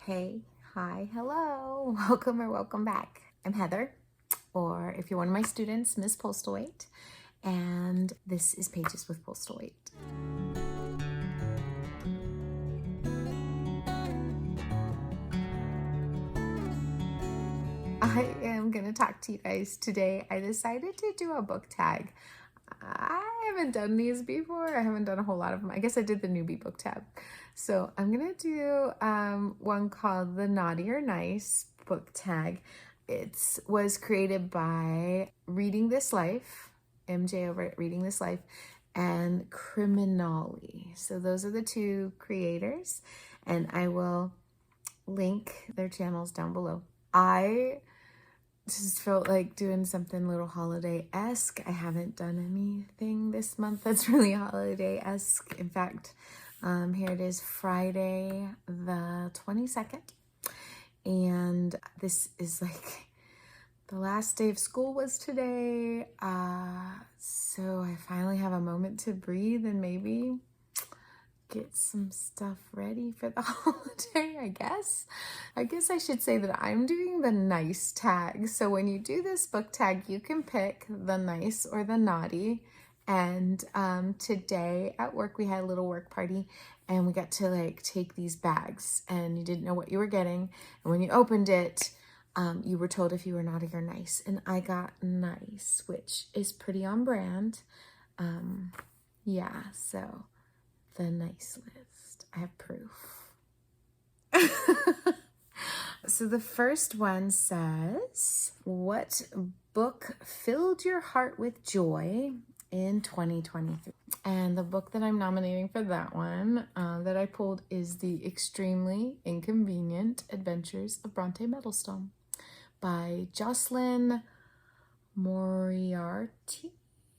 Hey, hi, hello, welcome or welcome back. I'm Heather, or if you're one of my students, Miss Postlethwaite, and this is Pages with Postlethwaite. I am going to talk to you guys today. I decided to do a book tag. I haven't done these before. I haven't done a whole lot of them. I guess I did the newbie book tab. So I'm going to do one called the Naughty or Nice book tag. It was created by Reading This Life, MJ over at Reading This Life, and Criminali. So those are the two creators, and I will link their channels down below. I just felt like doing something a little holiday-esque. I haven't done anything this month that's really holiday-esque. In fact, here it is, Friday the 22nd. And this is like the last day of school was today. So I finally have a moment to breathe and maybe get some stuff ready for the holiday, I guess. I guess I should say that I'm doing the nice tag. So when you do this book tag, you can pick the nice or the naughty. And today at work, we had a little work party and we got to like take these bags and you didn't know what you were getting. And when you opened it, you were told if you were naughty or nice. And I got nice, which is pretty on brand. Yeah, so the nice list. I have proof. So the first one says, what book filled your heart with joy in 2023? And the book that I'm nominating for that one that I pulled is The Extremely Inconvenient Adventures of Bronte Meadowstone by Jocelyn Moriarty.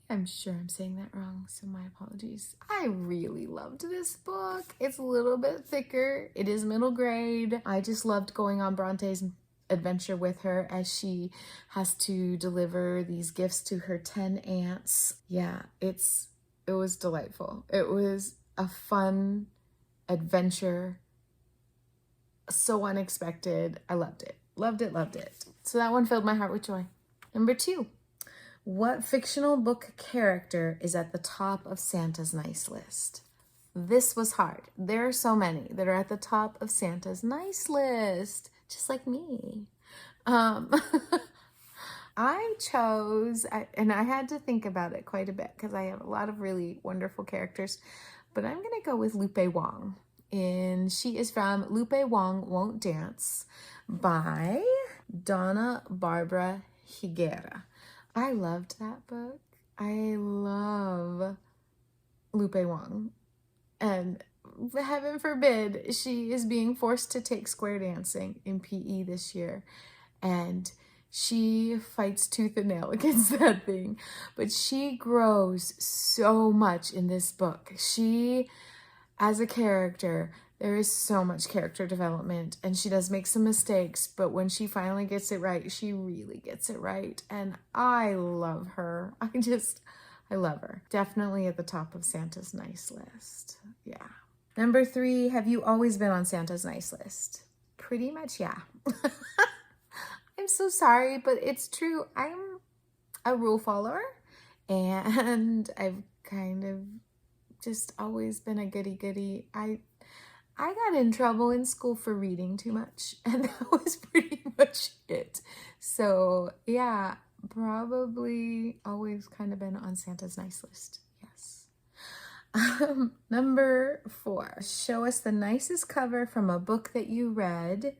I'm sure I'm saying that wrong, so my apologies. I really loved this book. It's a little bit thicker. It is middle grade. I just loved going on Bronte's adventure with her as she has to deliver these gifts to her 10 aunts. Yeah, it was delightful. It was a fun adventure. So unexpected. I loved it. Loved it, loved it. So that one filled my heart with joy. Number 2. What fictional book character is at the top of Santa's nice list? This was hard. There are so many that are at the top of Santa's nice list, just like me. I chose, and I had to think about it quite a bit because I have a lot of really wonderful characters, but I'm going to go with Lupe Wong. And she is from Lupe Wong Won't Dance by Donna Barbara Higuera. I loved that book. I love Lupe Wong. And heaven forbid, she is being forced to take square dancing in PE this year. And she fights tooth and nail against that thing. But she grows so much in this book. She, as a character, there is so much character development, and she does make some mistakes, but when she finally gets it right, she really gets it right, and I love her. I love her. Definitely at the top of Santa's nice list. Yeah. Number 3, have you always been on Santa's nice list? Pretty much, yeah. I'm so sorry, but it's true. I'm a rule follower, and I've kind of just always been a goody-goody. I got in trouble in school for reading too much, and that was pretty much it. So yeah, probably always kind of been on Santa's nice list. Yes. Number 4, show us the nicest cover from a book that you read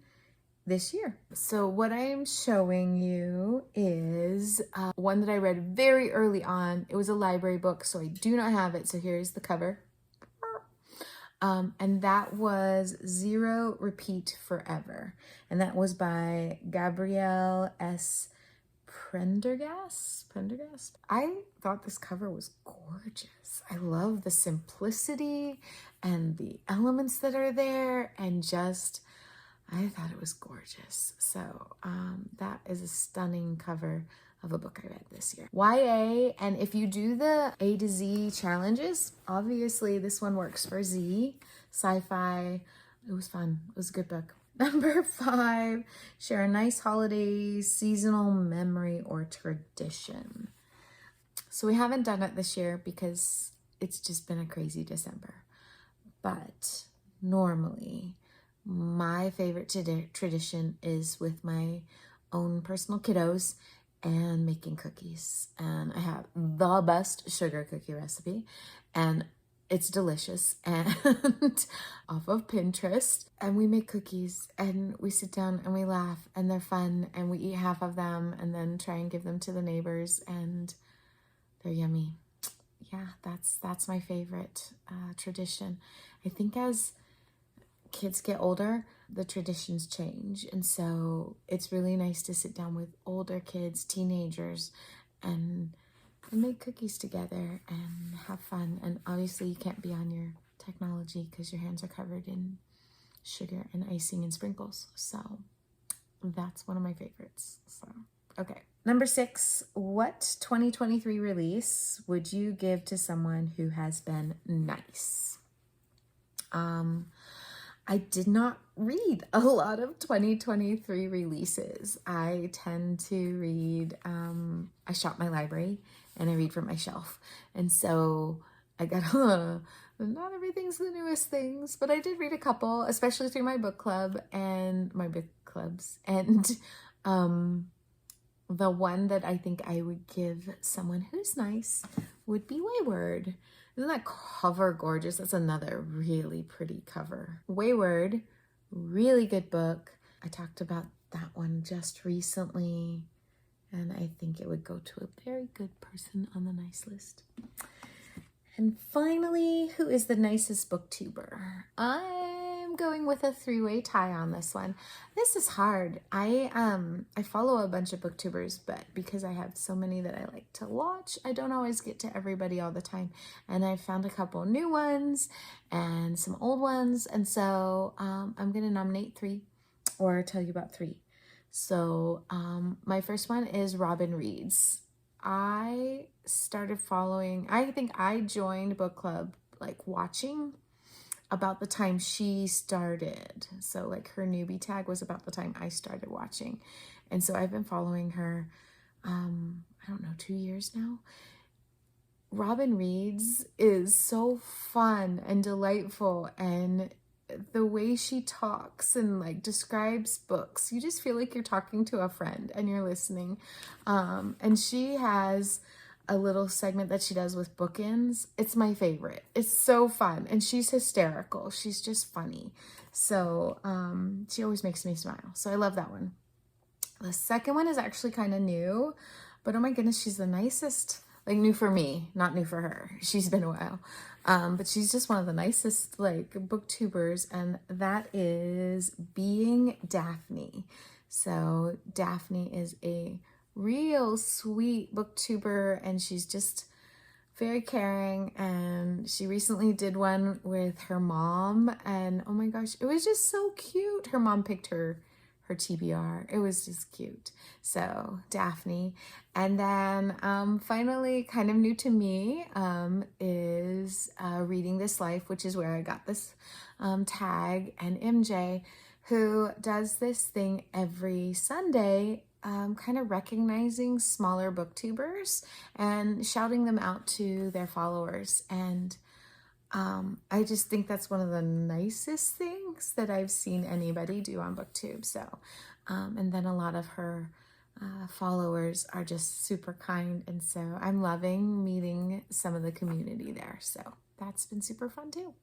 this year. So what I am showing you is one that I read very early on. It was a library book, so I do not have it. So here's the cover. And that was Zero Repeat Forever. And that was by Gabrielle S. Prendergast. I thought this cover was gorgeous. I love the simplicity and the elements that are there, and just, I thought it was gorgeous. So that is a stunning cover of a book I read this year. YA, and if you do the A to Z challenges, obviously this one works for Z. Sci-fi, it was fun. It was a good book. Number 5, share a nice holiday, seasonal memory, or tradition. So we haven't done it this year because it's just been a crazy December. But normally, my favorite tradition is with my own personal kiddos and making cookies. And I have the best sugar cookie recipe, and it's delicious, and off of Pinterest. And we make cookies and we sit down and we laugh and they're fun, and we eat half of them and then try and give them to the neighbors, and they're yummy. Yeah, that's my favorite tradition. I think as kids get older, the traditions change. And so it's really nice to sit down with older kids, teenagers, and make cookies together and have fun. And obviously you can't be on your technology because your hands are covered in sugar and icing and sprinkles. So that's one of my favorites. So, okay. Number 6, what 2023 release would you give to someone who has been nice? I did not read a lot of 2023 releases. I tend to read, I shop my library and I read from my shelf. And so I got, not everything's the newest things, but I did read a couple, especially through my book club and my book clubs. And the one that I think I would give someone who's nice would be Wayward. Isn't that cover gorgeous? That's another really pretty cover. Wayward, really good book. I talked about that one just recently, and I think it would go to a very good person on the nice list. And finally, who is the nicest booktuber? I'm going with a 3-way tie on this one. This is hard. I follow a bunch of booktubers, but because I have so many that I like to watch, I don't always get to everybody all the time. And I found a couple new ones and some old ones. And so I'm going to nominate 3 or tell you about 3. So my first one is Robin Reads. I started following, I think I joined book club like watching about the time she started. So like her newbie tag was about the time I started watching. And so I've been following her, I don't know, 2 years now. Robin Reads is so fun and delightful, and the way she talks and like describes books, you just feel like you're talking to a friend and you're listening. And she has a little segment that she does with bookends. It's my favorite. It's so fun, and she's hysterical. She's just funny. So she always makes me smile. So I love that one. The second one is actually kind of new, but oh my goodness, she's the nicest. Like new for me, not new for her. She's been a while. But she's just one of the nicest like booktubers, and that is Being Daphne. So Daphne is a real sweet booktuber, and she's just very caring, and she recently did one with her mom, and oh my gosh, it was just so cute. Her mom picked her TBR. It was just cute. So Daphne. And then finally, kind of new to me, is Reading This Life, which is where I got this tag, and MJ, who does this thing every Sunday, kind of recognizing smaller booktubers and shouting them out to their followers. And I just think that's one of the nicest things that I've seen anybody do on BookTube. So, and then a lot of her followers are just super kind. And so I'm loving meeting some of the community there. So that's been super fun too.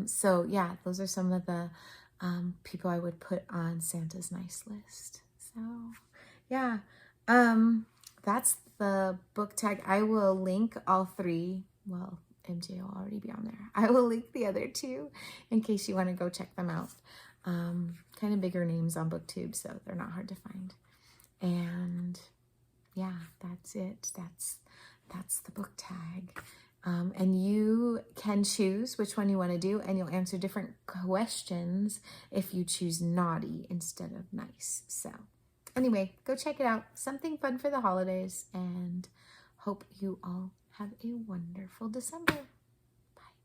So yeah, those are some of the people I would put on Santa's nice list. So yeah, that's the book tag. I will link all 3. Well, MJ will already be on there. I will link the other 2 in case you want to go check them out. Kind of bigger names on BookTube, so they're not hard to find. And yeah, that's it. That's the book tag. And you can choose which one you want to do, and you'll answer different questions if you choose naughty instead of nice. So anyway, go check it out. Something fun for the holidays, and hope you all have a wonderful December.